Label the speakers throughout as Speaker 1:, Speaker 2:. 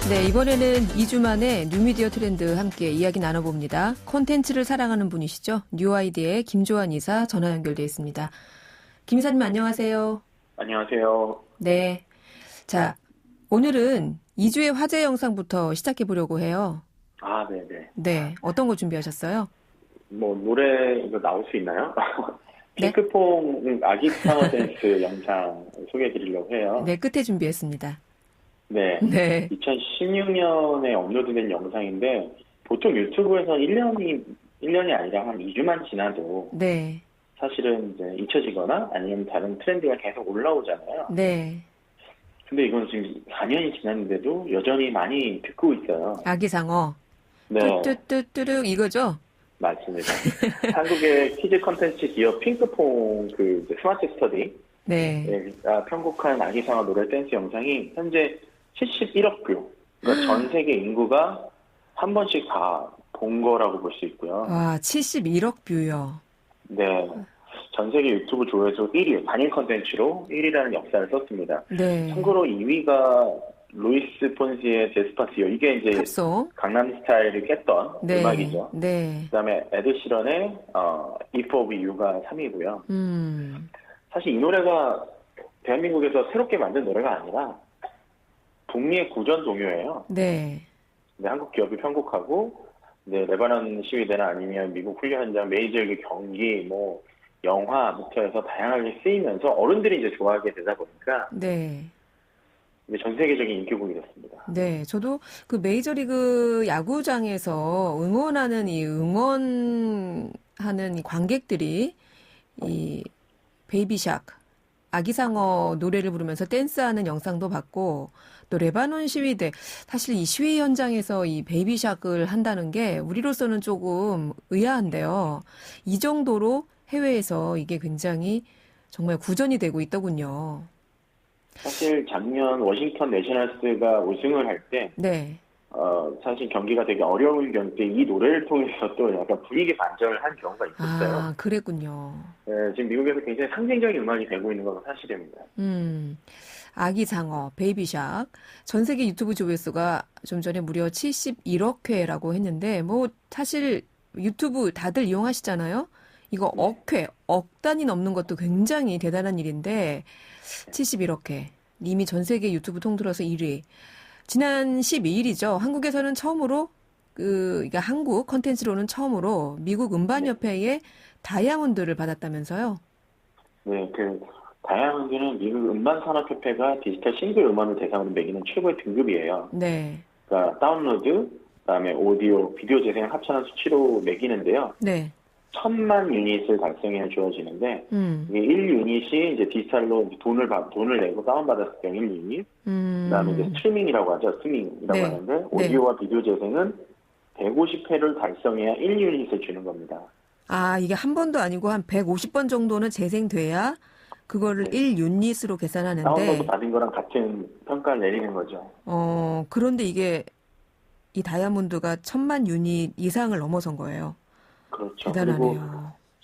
Speaker 1: 네, 이번에는 2주 만에 뉴미디어 트렌드 함께 이야기 나눠봅니다. 콘텐츠를 사랑하는 분이시죠. 뉴아이디의 김조한 이사 전화 연결돼 있습니다. 김 이사님 안녕하세요.
Speaker 2: 안녕하세요.
Speaker 1: 네. 자, 오늘은 2주의 화제 영상부터 시작해 보려고 해요.
Speaker 2: 아, 네네.
Speaker 1: 네, 어떤 거 준비하셨어요?
Speaker 2: 노래 이거 나올 수 있나요?
Speaker 1: 네?
Speaker 2: 핑크퐁 아기 타워 댄스 영상 소개해 드리려고 해요.
Speaker 1: 네, 끝에 준비했습니다.
Speaker 2: 네.
Speaker 1: 네.
Speaker 2: 2016년에 업로드된 영상인데, 보통 유튜브에서 1년이 아니라 한 2주만 지나도
Speaker 1: 네.
Speaker 2: 사실은 이제 잊혀지거나 아니면 다른 트렌드가 계속 올라오잖아요.
Speaker 1: 네.
Speaker 2: 근데 이건 지금 4년이 지났는데도 여전히 많이 듣고 있어요.
Speaker 1: 아기상어.
Speaker 2: 네.
Speaker 1: 뚜뚜뚜뚜룩 이거죠?
Speaker 2: 맞습니다. 한국의 키즈 컨텐츠 기업 핑크퐁 이제 스마트 스터디
Speaker 1: 네.
Speaker 2: 편곡한 아기상어 노래 댄스 영상이 현재 71억 뷰. 그러니까 전 세계 인구가 한 번씩 다 본 거라고 볼 수 있고요.
Speaker 1: 와, 71억 뷰요.
Speaker 2: 네. 전 세계 유튜브 조회수 1위, 단일 컨텐츠로 1위라는 역사를 썼습니다.
Speaker 1: 네.
Speaker 2: 참고로 2위가 루이스 폰시의 데스파시오. 이게 이제
Speaker 1: 팝송.
Speaker 2: 강남스타일을 깼던
Speaker 1: 네.
Speaker 2: 음악이죠.
Speaker 1: 네.
Speaker 2: 그다음에 에드 시런의 If of You가 3위고요. 사실 이 노래가 대한민국에서 새롭게 만든 노래가 아니라 북미의 구전 동요예요.
Speaker 1: 네.
Speaker 2: 네, 한국 기업이 편곡하고 레바논 시위대나 아니면 미국 훈련 현장, 메이저리그 경기, 영화부터 해서 다양하게 쓰이면서 어른들이 이제 좋아하게 되다 보니까
Speaker 1: 네.
Speaker 2: 이제 전 세계적인 인기곡이 됐습니다.
Speaker 1: 네, 저도 그 메이저리그 야구장에서 응원하는 응원하는 이 관객들이 이 베이비샥 아기상어 노래를 부르면서 댄스하는 영상도 봤고, 또 레바논 시위대, 사실 이 시위 현장에서 이 베이비샥을 한다는 게 우리로서는 조금 의아한데요. 이 정도로 해외에서 이게 굉장히 정말 구전이 되고 있더군요.
Speaker 2: 사실 작년 워싱턴 내셔널스가 우승을 할 때,
Speaker 1: 네.
Speaker 2: 사실 경기가 되게 어려운 경기 때 이 노래를 통해서 또 약간 분위기 반전을 한 경우가 있었어요.
Speaker 1: 아, 그랬군요.
Speaker 2: 네, 지금 미국에서 굉장히 상징적인 음악이 되고 있는 건 사실입니다.
Speaker 1: 아기상어, 베이비샥. 전 세계 유튜브 조회수가 좀 전에 무려 71억 회라고 했는데, 사실 유튜브 다들 이용하시잖아요? 이거 억 단위 넘는 것도 굉장히 대단한 일인데, 71억 회. 이미 전 세계 유튜브 통틀어서 1위. 지난 12일이죠. 한국에서는 처음으로, 그러니까 한국 컨텐츠로는 처음으로 미국 음반협회의 다이아몬드를 받았다면서요? 네,
Speaker 2: 다이아몬드는 미국 음반산업협회가 디지털 싱글 음원을 대상으로 매기는 최고의 등급이에요.
Speaker 1: 네.
Speaker 2: 그러니까 다운로드, 그다음에 오디오, 비디오 재생 합산한 수치로 매기는데요.
Speaker 1: 네.
Speaker 2: 1,000만 유닛을 달성해 주어지는데, 이게 1유닛이 이제 디지털로 돈을 내고 다운받았을 경우 1유닛, 그다음에 이제 스트리밍이라고 하죠. 스트리밍이라고
Speaker 1: 네.
Speaker 2: 하는데, 오디오와 비디오 재생은 150회를 달성해야 1유닛을 주는 겁니다.
Speaker 1: 아, 이게 한 번도 아니고 한 150번 정도는 재생돼야 그거를 1유닛으로 계산하는데.
Speaker 2: 다운로드 받은 거랑 같은 평가를 내리는 거죠.
Speaker 1: 그런데 이게 이 다이아몬드가 1,000만 유닛 이상을 넘어선 거예요.
Speaker 2: 그렇죠.
Speaker 1: 대단하네요.
Speaker 2: 그리고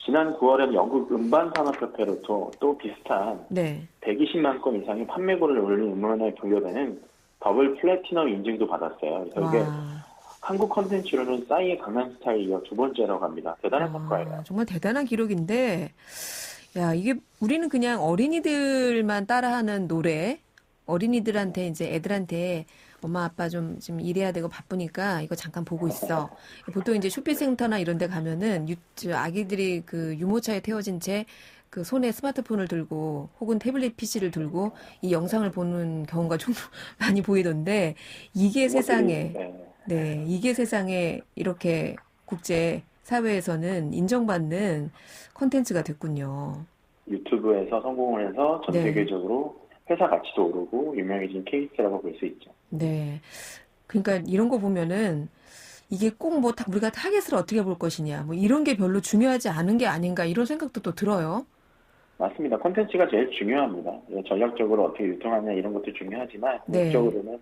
Speaker 2: 지난 9월에는 영국 음반산업협회로부터 또 비슷한 120만 건 이상의 판매고를 올린 음원에 분류되는 더블 플래티넘 인증도 받았어요. 그래서 이게 한국 컨텐츠로는 싸이의 강남스타일 이어 두 번째라고 합니다. 대단한 성과예요.
Speaker 1: 정말 대단한 기록인데, 야, 이게 우리는 그냥 어린이들만 따라하는 노래, 어린이들한테 이제 애들한테 엄마 아빠 좀 지금 일해야 되고 바쁘니까 이거 잠깐 보고 있어. 보통 이제 쇼핑센터나 이런 데 가면은 아기들이 그 유모차에 태워진 채 그 손에 스마트폰을 들고 혹은 태블릿 PC를 들고 이 영상을 보는 경우가 좀 많이 보이던데, 이게 세상에 이게 세상에 이렇게 국제 사회에서는 인정받는 콘텐츠가 됐군요.
Speaker 2: 유튜브에서 성공을 해서 전 세계적으로 회사 가치도 오르고 유명해진 케이스라고 볼 수 있죠.
Speaker 1: 네. 그러니까 이런 거 보면은 이게 꼭 우리가 타겟을 어떻게 볼 것이냐, 이런 게 별로 중요하지 않은 게 아닌가, 이런 생각도 또 들어요.
Speaker 2: 맞습니다. 콘텐츠가 제일 중요합니다. 전략적으로 어떻게 유통하냐 이런 것도 중요하지만 목적으로는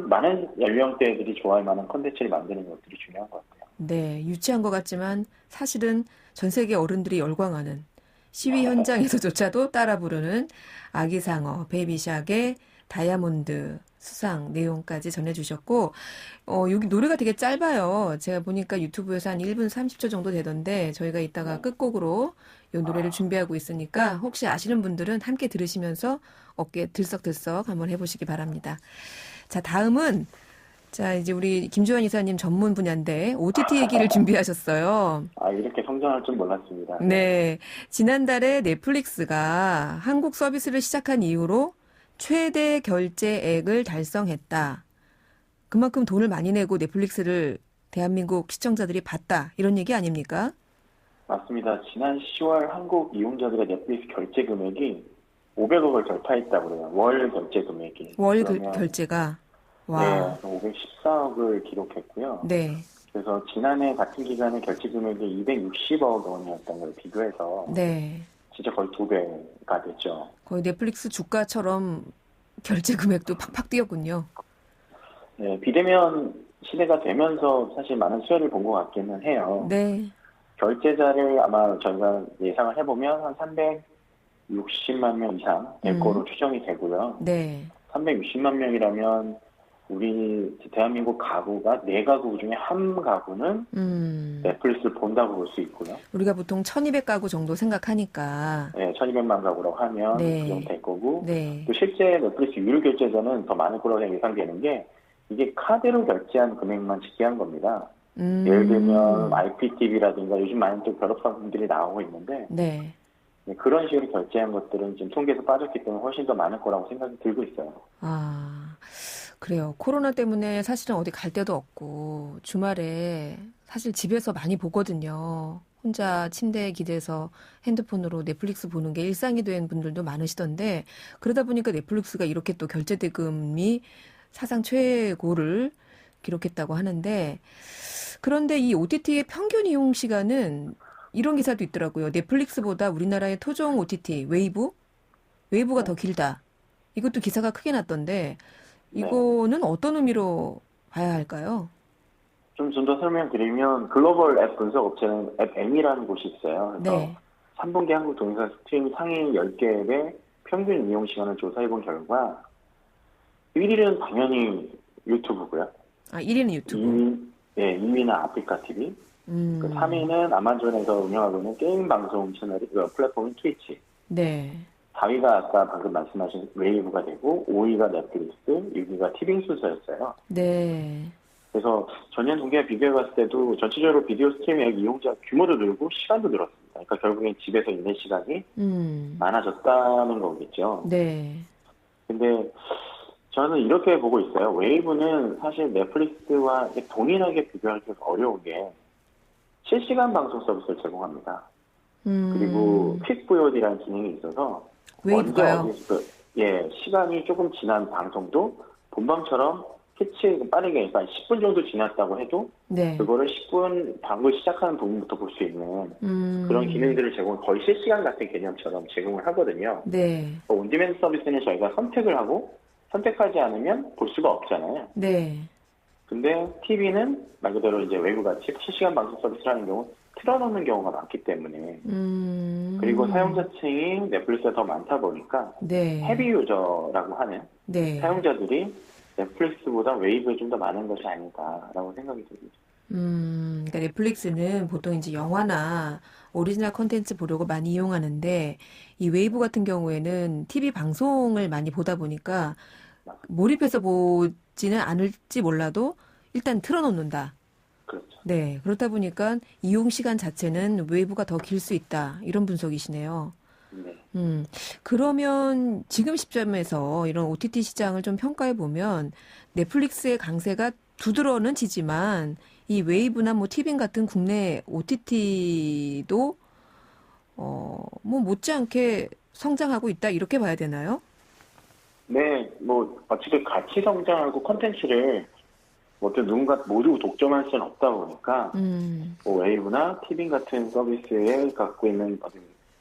Speaker 2: 많은 연령대들이 좋아할 만한 콘텐츠를 만드는 것들이 중요한 것 같아요.
Speaker 1: 네, 유치한 것 같지만 사실은 전 세계 어른들이 열광하는, 시위 현장에서조차도 따라 부르는 아기상어, 베이비샥의 다이아몬드 수상 내용까지 전해주셨고, 여기 노래가 되게 짧아요. 제가 보니까 유튜브에서 한 1분 30초 정도 되던데, 저희가 이따가 끝곡으로 이 노래를 준비하고 있으니까, 혹시 아시는 분들은 함께 들으시면서 어깨 들썩들썩 한번 해보시기 바랍니다. 자, 다음은, 자, 이제 우리 김주환 이사님 전문 분야인데, OTT 얘기를 준비하셨어요.
Speaker 2: 이렇게 성장할 줄 몰랐습니다.
Speaker 1: 네. 지난달에 넷플릭스가 한국 서비스를 시작한 이후로 최대 결제액을 달성했다. 그만큼 돈을 많이 내고 넷플릭스를 대한민국 시청자들이 봤다. 이런 얘기 아닙니까?
Speaker 2: 맞습니다. 지난 10월 한국 이용자들의 넷플릭스 결제 금액이 500억을 돌파했다고 그래요. 월 결제 금액이.
Speaker 1: 결제가. 와.
Speaker 2: 네, 514억을 기록했고요.
Speaker 1: 네.
Speaker 2: 그래서 지난해 같은 기간에 결제 금액이 260억 원이었던 걸 비교해서
Speaker 1: 네.
Speaker 2: 진짜 거의 2배가 됐죠.
Speaker 1: 거의 넷플릭스 주가처럼 결제 금액도 팍팍 뛰었군요.
Speaker 2: 네, 비대면 시대가 되면서 사실 많은 수혜를 본 것 같기는 해요.
Speaker 1: 네.
Speaker 2: 결제자를 아마 저희가 예상을 해보면 한 360만 명 이상 될 거로 추정이 되고요.
Speaker 1: 네.
Speaker 2: 360만 명이라면 우리 대한민국 가구가 4가구 중에 한 가구는 넷플릭스를 본다고 볼 수 있고요.
Speaker 1: 우리가 보통 1200가구 정도 생각하니까.
Speaker 2: 네, 1200만 가구라고 하면
Speaker 1: 네.
Speaker 2: 그 정도 될 거고.
Speaker 1: 네.
Speaker 2: 또 실제 넷플릭스 유료 결제자는 더 많을 거라고 예상되는 게 이게 카드로 결제한 금액만 집계한 겁니다. 예를 들면 IPTV라든가 요즘 많은 또 결합 상품들이 나오고 있는데
Speaker 1: 네.
Speaker 2: 네, 그런 식으로 결제한 것들은 지금 통계에서 빠졌기 때문에 훨씬 더 많을 거라고 생각이 들고 있어요.
Speaker 1: 그래요. 코로나 때문에 사실은 어디 갈 데도 없고 주말에 사실 집에서 많이 보거든요. 혼자 침대에 기대서 핸드폰으로 넷플릭스 보는 게 일상이 된 분들도 많으시던데 그러다 보니까 넷플릭스가 이렇게 또 결제 대금이 사상 최고를 기록했다고 하는데 그런데 이 OTT의 평균 이용 시간은 이런 기사도 있더라고요. 넷플릭스보다 우리나라의 토종 OTT 웨이브가 더 길다. 이것도 기사가 크게 났던데 이거는 어떤 의미로 봐야 할까요?
Speaker 2: 좀 더 설명드리면 글로벌 앱 분석 업체는 앱M이라는 곳이 있어요. 그래서
Speaker 1: 네.
Speaker 2: 3분기 한국 동영상 스트리밍 상위 10개 앱의 평균 이용 시간을 조사해본 결과 1위는 당연히 유튜브고요.
Speaker 1: 1위는 유튜브.
Speaker 2: 2위는 아프리카 TV. 3위는 아마존에서 운영하고 있는 게임 방송 채널이 플랫폼인 트위치.
Speaker 1: 네.
Speaker 2: 4위가 아까 방금 말씀하신 웨이브가 되고 5위가 넷플릭스, 6위가 티빙 순서였어요.
Speaker 1: 네.
Speaker 2: 그래서 전년 동기와 비교해봤을 때도 전체적으로 비디오 스트리밍 앱 이용자 규모도 늘고 시간도 늘었습니다. 그러니까 결국엔 집에서 있는 시간이 많아졌다는 거겠죠.
Speaker 1: 네.
Speaker 2: 근데 저는 이렇게 보고 있어요. 웨이브는 사실 넷플릭스와 동일하게 비교하기 어려운 게 실시간 방송 서비스를 제공합니다. 그리고 퀵 VOD라는 기능이 있어서
Speaker 1: 웨이브가요?
Speaker 2: 시간이 조금 지난 방송도 본방처럼 캐치 빠르게 그러니까 10분 정도 지났다고 해도
Speaker 1: 네.
Speaker 2: 그거를 10분 방송 시작하는 부분부터 볼 수 있는 그런 기능들을 거의 실시간 같은 개념처럼 제공을 하거든요.
Speaker 1: 네.
Speaker 2: 온디맨드 서비스는 저희가 선택을 하고 선택하지 않으면 볼 수가 없잖아요.
Speaker 1: 네.
Speaker 2: 근데 TV는 말 그대로 이제 외부같이 실시간 방송 서비스라는 경우 틀어놓는 경우가 많기 때문에 그리고 사용자층이 넷플릭스가 더 많다 보니까
Speaker 1: 네.
Speaker 2: 헤비 유저라고 하는
Speaker 1: 네.
Speaker 2: 사용자들이 넷플릭스보다 웨이브에 좀 더 많은 것이 아닐까라고 생각이 듭니다.
Speaker 1: 그러니까 넷플릭스는 보통 이제 영화나 오리지널 콘텐츠 보려고 많이 이용하는데 이 웨이브 같은 경우에는 TV 방송을 많이 보다 보니까 몰입해서 보지는 않을지 몰라도 일단 틀어놓는다.
Speaker 2: 그렇죠.
Speaker 1: 네, 그렇다 보니까 이용 시간 자체는 웨이브가 더 길 수 있다. 이런 분석이시네요.
Speaker 2: 네.
Speaker 1: 그러면 지금 시점에서 이런 OTT 시장을 좀 평가해 보면 넷플릭스의 강세가 두드러는 지지만 이 웨이브나 뭐 티빙 같은 국내 OTT도 뭐 못지않게 성장하고 있다 이렇게 봐야 되나요?
Speaker 2: 네, 어쨌든 같이 성장하고 컨텐츠를 어떤 누군가 모두 독점할 수는 없다 보니까 웨이브나 티빙 같은 서비스에 갖고 있는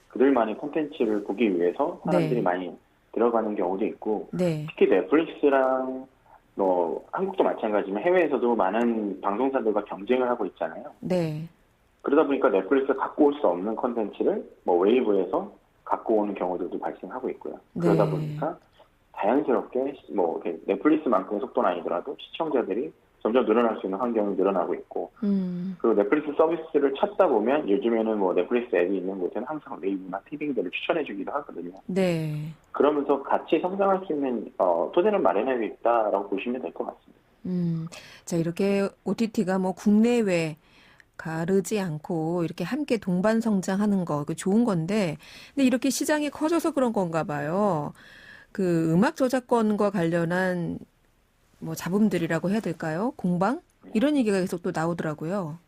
Speaker 2: 그들만의 콘텐츠를 보기 위해서 사람들이
Speaker 1: 네.
Speaker 2: 많이 들어가는 경우도 있고
Speaker 1: 네.
Speaker 2: 특히 넷플릭스랑 한국도 마찬가지지만 해외에서도 많은 방송사들과 경쟁을 하고 있잖아요.
Speaker 1: 네.
Speaker 2: 그러다 보니까 넷플릭스가 갖고 올 수 없는 콘텐츠를 웨이브에서 갖고 오는 경우들도 발생하고 있고요. 그러다
Speaker 1: 네.
Speaker 2: 보니까 자연스럽게 뭐 넷플릭스만큼의 속도는 아니더라도 시청자들이 점점 늘어날 수 있는 환경이 늘어나고 있고, 그리고 넷플릭스 서비스를 찾다 보면 요즘에는 뭐 넷플릭스 앱이 있는 곳에는 항상 웨이브나 티빙들을 추천해주기도 하거든요.
Speaker 1: 네.
Speaker 2: 그러면서 같이 성장할 수 있는 토대를 마련하고 있다라고 보시면 될 것 같습니다.
Speaker 1: 자, 이렇게 OTT가 뭐 국내외 가르지 않고 이렇게 함께 동반 성장하는 거, 그 좋은 건데, 근데 이렇게 시장이 커져서 그런 건가 봐요. 그 음악 저작권과 관련한 뭐 잡음들이라고 해야 될까요? 공방? 이런 얘기가 계속 또 나오더라고요.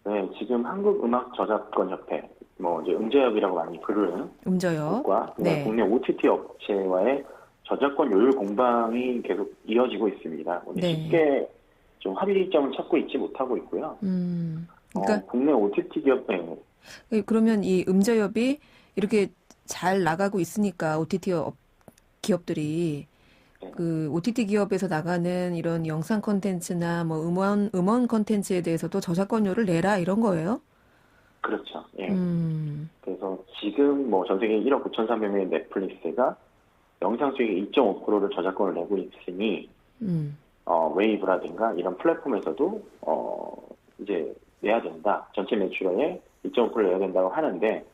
Speaker 2: 네, 지금 한국음악저작권협회, 뭐 이제 음저협이라고 많이 부르는
Speaker 1: 음저협.
Speaker 2: 과
Speaker 1: 네.
Speaker 2: 국내 OTT 업체와의 저작권 요율 공방이 계속 이어지고 있습니다.
Speaker 1: 네.
Speaker 2: 쉽게 좀 합의점을 찾고 있지 못하고 있고요.
Speaker 1: 그러니까
Speaker 2: 국내 OTT 기업,
Speaker 1: 그러면 이 음저협이 이렇게 잘 나가고 있으니까 OTT 기업들이 그 OTT 기업에서 나가는 이런 영상 콘텐츠나 뭐 음원 콘텐츠에 대해서도 저작권료를 내라 이런 거예요?
Speaker 2: 그렇죠. 예. 그래서 지금 뭐 전 세계 1억 9,300명의 넷플릭스가 영상 수익의 2.5%를 저작권을 내고 있으니 웨이브라든가 이런 플랫폼에서도 이제 내야 된다. 전체 매출의 2.5%를 내야 된다고 하는데,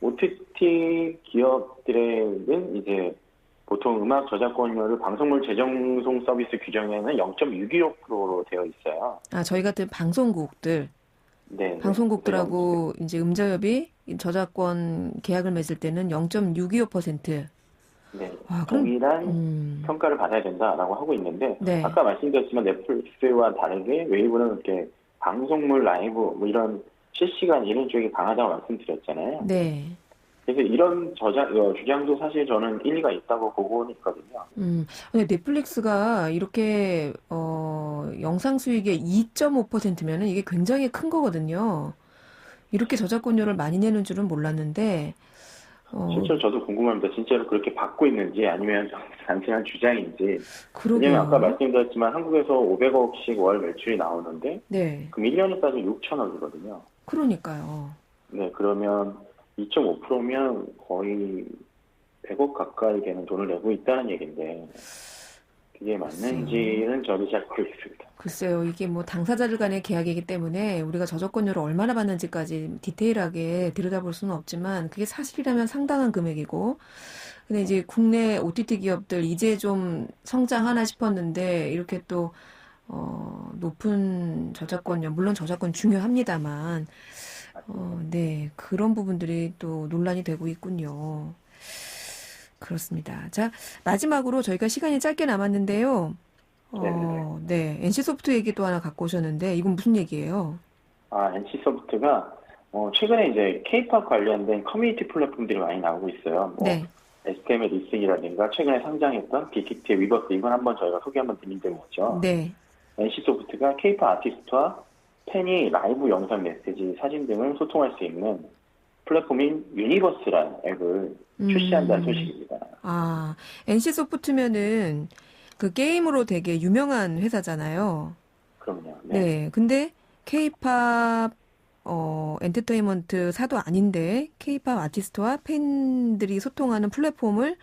Speaker 2: OTT 기업들은 이제 보통 음악 저작권료를 방송물 재정송 서비스 규정에는 0.625%로 되어 있어요.
Speaker 1: 아, 저희 같은 방송국들,
Speaker 2: 네.
Speaker 1: 방송국들하고 이제 음저협이 저작권 계약을 맺을 때는 0.625%.
Speaker 2: 네.
Speaker 1: 아, 그럼
Speaker 2: 동일한 평가를 받아야 된다라고 하고 있는데,
Speaker 1: 네.
Speaker 2: 아까 말씀드렸지만 넷플릭스와 다르게 웨이브는 이렇게 방송물 라이브 뭐 이런 실시간 이런 쪽이 강하다고 말씀드렸잖아요.
Speaker 1: 네.
Speaker 2: 그래서 이런 주장도 사실 저는 일리가 있다고 보고는 있거든요.
Speaker 1: 근데 넷플릭스가 이렇게 영상 수익의 2.5%면은 이게 굉장히 큰 거거든요. 이렇게 저작권료를 많이 내는 줄은 몰랐는데
Speaker 2: 실제로 저도 궁금합니다. 진짜로 그렇게 받고 있는지 아니면 단순한 주장인지.
Speaker 1: 그러게요.
Speaker 2: 왜냐면 아까 말씀드렸지만 한국에서 500억씩 월 매출이 나오는데,
Speaker 1: 네.
Speaker 2: 그럼 1년에 따지면 6천억이거든요.
Speaker 1: 그러니까요.
Speaker 2: 네, 그러면 2.5%면 거의 100억 가까이 되는 돈을 내고 있다는 얘기인데, 그게 맞는지는 저도 잘 모르겠습니다.
Speaker 1: 글쎄요, 이게 뭐 당사자들 간의 계약이기 때문에 우리가 저작권료를 얼마나 받는지까지 디테일하게 들여다볼 수는 없지만 그게 사실이라면 상당한 금액이고, 근데 이제 국내 OTT 기업들 이제 좀 성장하나 싶었는데 이렇게 또 높은 저작권료, 물론 저작권 중요합니다만, 네, 그런 부분들이 또 논란이 되고 있군요. 그렇습니다. 자, 마지막으로 저희가 시간이 짧게 남았는데요. 네, NC소프트 얘기 또 하나 갖고 오셨는데, 이건 무슨 얘기예요?
Speaker 2: NC소프트가 최근에 이제 K-팝 관련된 커뮤니티 플랫폼들이 많이 나오고 있어요. 뭐
Speaker 1: 네.
Speaker 2: SK의 리슨이라든가 최근에 상장했던 빅히트의 위버스, 이건 한번 저희가 소개 한번 드린 적이 있죠.
Speaker 1: 네.
Speaker 2: NC소프트가 K-팝 아티스트와 팬이 라이브 영상 메시지, 사진 등을 소통할 수 있는 플랫폼인 유니버스라는 앱을 출시한다는 소식입니다.
Speaker 1: NC소프트면은 그 게임으로 되게 유명한 회사잖아요.
Speaker 2: 그럼요.
Speaker 1: 네. 근데 K-팝 엔터테인먼트 사도 아닌데 K-팝 아티스트와 팬들이 소통하는 플랫폼을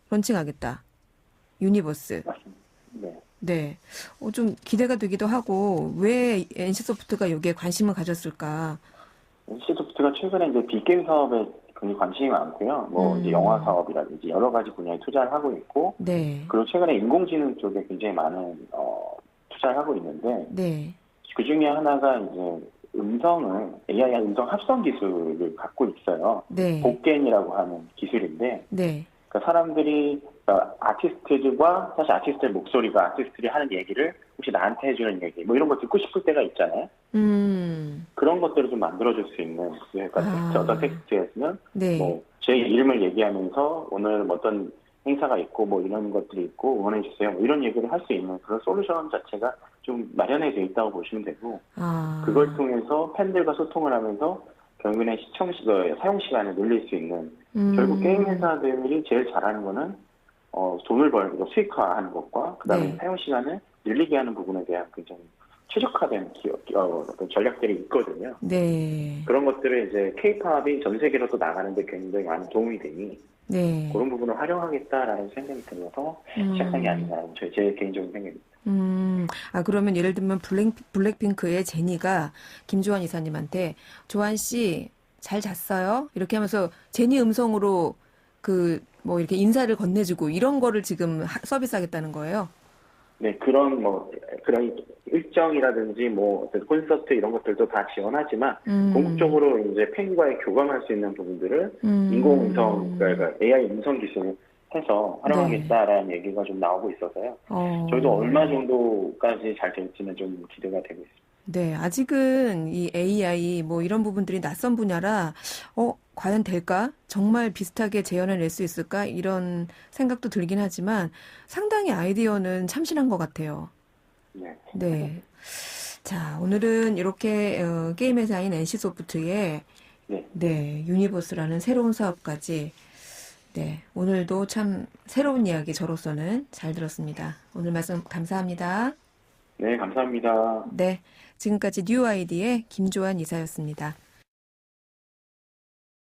Speaker 1: 런칭하겠다. 유니버스.
Speaker 2: 맞습니다. 네.
Speaker 1: 네. 좀 기대가 되기도 하고, 왜 NC소프트가 여기에 관심을 가졌을까?
Speaker 2: NC소프트가 최근에 이제 빅게임 사업에 굉장히 관심이 많고요. 뭐 이제 영화 사업이라든지 여러 가지 분야에 투자를 하고 있고,
Speaker 1: 네.
Speaker 2: 그리고 최근에 인공지능 쪽에 굉장히 많은 투자를 하고 있는데,
Speaker 1: 네.
Speaker 2: 그 중에 하나가 이제 AI 음성 합성 기술을 갖고 있어요.
Speaker 1: 네.
Speaker 2: 복겐이라고 하는 기술인데,
Speaker 1: 네.
Speaker 2: 그러니까 사람들이 아티스트들과 사실 아티스트의 목소리가 아티스트들이 하는 얘기를 혹시 나한테 해주는 얘기 뭐 이런 거 듣고 싶을 때가 있잖아요. 그런 것들을 좀 만들어줄 수 있는, 그러니까 텍스트, 어떤 텍스트였으면
Speaker 1: 네.
Speaker 2: 뭐 제 이름을 얘기하면서 오늘 어떤 행사가 있고 뭐 이런 것들이 있고 응원해 주세요 뭐 이런 얘기를 할 수 있는 그런 솔루션 자체가 좀 마련해 돼 있다고 보시면 되고, 그걸 통해서 팬들과 소통을 하면서 결국에는 사용 시간을 늘릴 수 있는, 결국 게임 회사들이 제일 잘하는 거는 돈을 벌고 수익화하는 것과 그다음에
Speaker 1: 네.
Speaker 2: 사용 시간을 늘리게 하는 부분에 대한 굉장히 최적화된 어떤 전략들이 있거든요.
Speaker 1: 네.
Speaker 2: 그런 것들을 이제 K-팝이 전 세계로 또 나가는데 굉장히 많은 도움이 되니
Speaker 1: 네.
Speaker 2: 그런 부분을 활용하겠다라는 생각이 들어서 시작한 게 아닌가. 제 개인적인 생각입니다.
Speaker 1: 그러면 예를 들면 블랙핑크의 제니가 김조한 이사님한테 조한 씨 잘 잤어요? 이렇게 하면서 제니 음성으로 뭐 이렇게 인사를 건네주고 이런 거를 지금 서비스하겠다는 거예요?
Speaker 2: 네, 그런 일정이라든지 어떤 콘서트 이런 것들도 다 지원하지만, 궁극적으로 이제 팬과의 교감할 수 있는 부분들을 인공음성, 그러니까 AI 음성 기술을 해서 활용하겠다라는 얘기가 좀 나오고 있어서요. 저희도 얼마 정도까지 잘 될지는 좀 기대가 되고 있습니다.
Speaker 1: 네, 아직은 이 AI 뭐 이런 부분들이 낯선 분야라, 과연 될까? 정말 비슷하게 재현을 낼 수 있을까? 이런 생각도 들긴 하지만 상당히 아이디어는 참신한 것 같아요.
Speaker 2: 네.
Speaker 1: 네. 자, 오늘은 이렇게 게임 회사인 NC소프트의 유니버스라는 새로운 사업까지 오늘도 참 새로운 이야기 저로서는 잘 들었습니다. 오늘 말씀 감사합니다.
Speaker 2: 네, 감사합니다.
Speaker 1: 네, 지금까지 뉴 아이디의 김조한 이사였습니다.